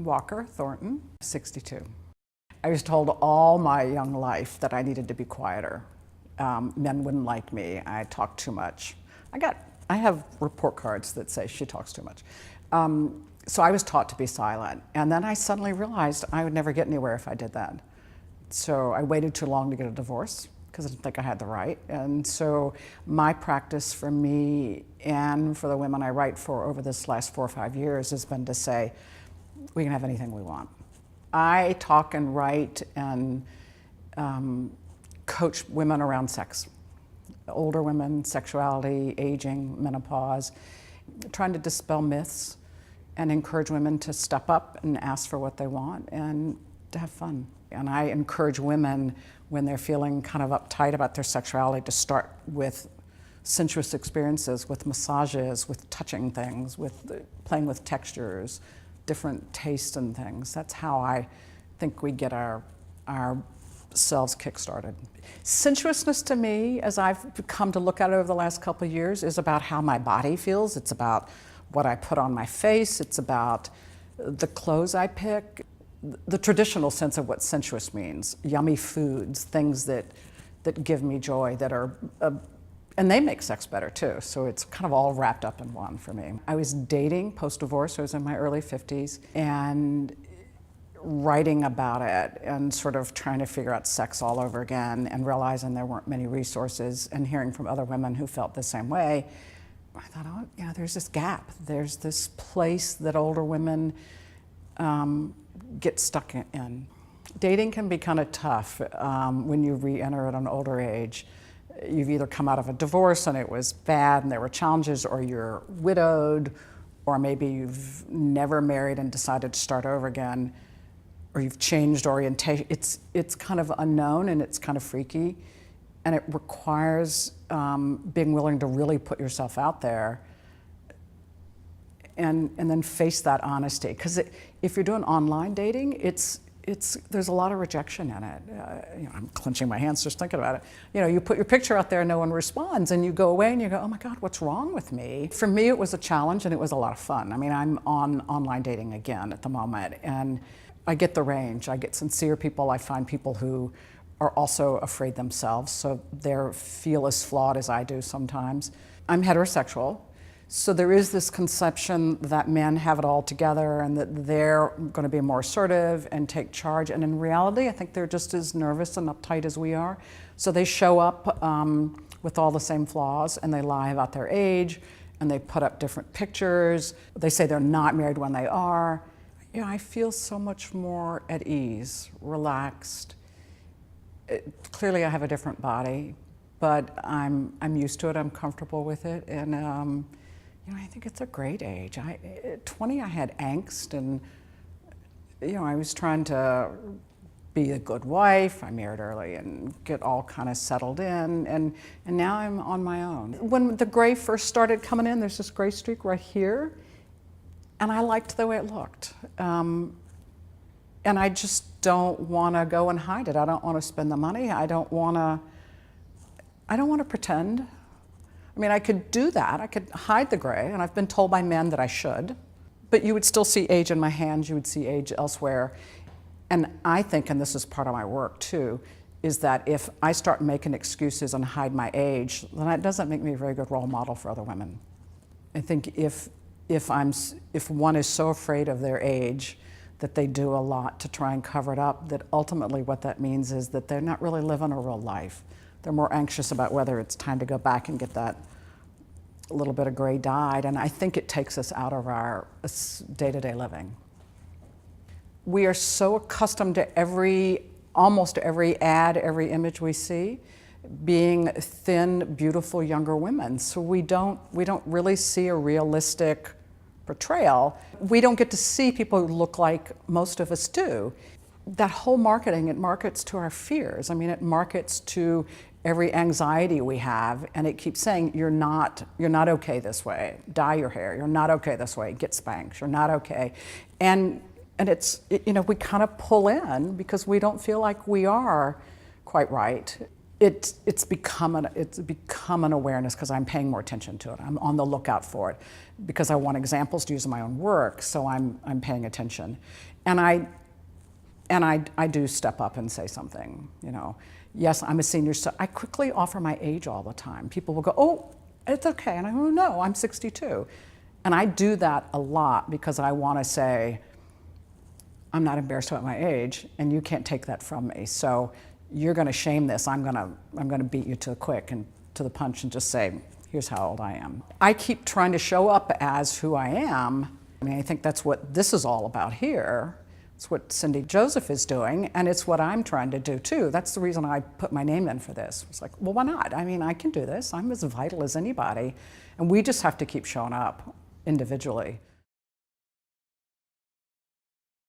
Walker Thornton, 62. I was told all my young life that I needed to be quieter. Men wouldn't like me. I talked too much. I have report cards that say she talks too much. So I was taught to be silent. And then I suddenly realized I would never get anywhere if I did that. So I waited too long to get a divorce because I didn't think I had the right. And so my practice for me and for the women I write for over this last 4 or 5 years has been to say, we can have anything we want. I talk and write and coach women around sex. Older women, sexuality, aging, menopause, trying to dispel myths and encourage women to step up and ask for what they want and to have fun. And I encourage women when they're feeling kind of uptight about their sexuality to start with sensuous experiences, with massages, with touching things, with playing with textures, different tastes and things. That's how I think we get ourselves kick-started. Sensuousness to me, as I've come to look at it over the last couple of years, is about how my body feels. It's about what I put on my face. It's about the clothes I pick. The traditional sense of what sensuous means, yummy foods, things that give me joy, that are, and they make sex better too, so it's kind of all wrapped up in one for me. I was dating post-divorce, I was in my early 50s, and writing about it and sort of trying to figure out sex all over again and realizing there weren't many resources and hearing from other women who felt the same way, I thought, oh, you know, there's this gap. There's this place that older women get stuck in. Dating can be kind of tough when you re-enter at an older age. You've either come out of a divorce and it was bad and there were challenges, or you're widowed, or maybe you've never married and decided to start over again, or you've changed orientation. It's kind of unknown and it's kind of freaky, and it requires being willing to really put yourself out there and then face that honesty. Because if you're doing online dating, there's a lot of rejection in it. You know, I'm clenching my hands just thinking about it. You know, you put your picture out there and no one responds, and you go away and you go, oh my God, what's wrong with me? For me, it was a challenge and it was a lot of fun. I mean, I'm on online dating again at the moment, and I get the range. I get sincere people. I find people who are also afraid themselves, so they feel as flawed as I do sometimes. I'm heterosexual. So there is this conception that men have it all together and that they're going to be more assertive and take charge. And in reality, I think they're just as nervous and uptight as we are. So they show up with all the same flaws, and they lie about their age, and they put up different pictures. They say they're not married when they are. You know, I feel so much more at ease, relaxed. Clearly I have a different body, but I'm used to it, I'm comfortable with it, and you know, I think it's a great age. At 20, I had angst, and you know, I was trying to be a good wife. I married early and get all kind of settled in, and now I'm on my own. When the gray first started coming in, there's this gray streak right here, and I liked the way it looked. And I just don't want to go and hide it. I don't want to spend the money. I don't want to pretend. I mean, I could do that. I could hide the gray, and I've been told by men that I should, but you would still see age in my hands, you would see age elsewhere. And I think, and this is part of my work too, is that if I start making excuses and hide my age, then that doesn't make me a very good role model for other women. I think if one is so afraid of their age that they do a lot to try and cover it up, that ultimately what that means is that they're not really living a real life. They're more anxious about whether it's time to go back and get that little bit of gray dyed, and I think it takes us out of our day-to-day living. We are so accustomed to almost every ad, every image we see, being thin, beautiful, younger women. So we don't really see a realistic portrayal. We don't get to see people who look like most of us do. That whole marketing, it markets to our fears. I mean, it markets to every anxiety we have, and it keeps saying, you're not okay this way. Dye your hair. You're not okay this way. Get spanked. You're not okay. And it's, you know, we kind of pull in because we don't feel like we are quite right. it's become an awareness because I'm paying more attention to it. I'm on the lookout for it because I want examples to use in my own work. So I'm paying attention, and I do step up and say something. Yes, I'm a senior. So I quickly offer my age all the time. People will go, "Oh, it's okay," and I go, "No, I'm 62," and I do that a lot because I want to say, I'm not embarrassed about my age, and you can't take that from me. So you're going to shame this. I'm going to beat you to the quick and to the punch and just say, here's how old I am. I keep trying to show up as who I am. I mean, I think that's what this is all about here. It's what Cindy Joseph is doing, and it's what I'm trying to do too. That's the reason I put my name in for this. It's like, well, why not? I mean, I can do this. I'm as vital as anybody, and we just have to keep showing up individually.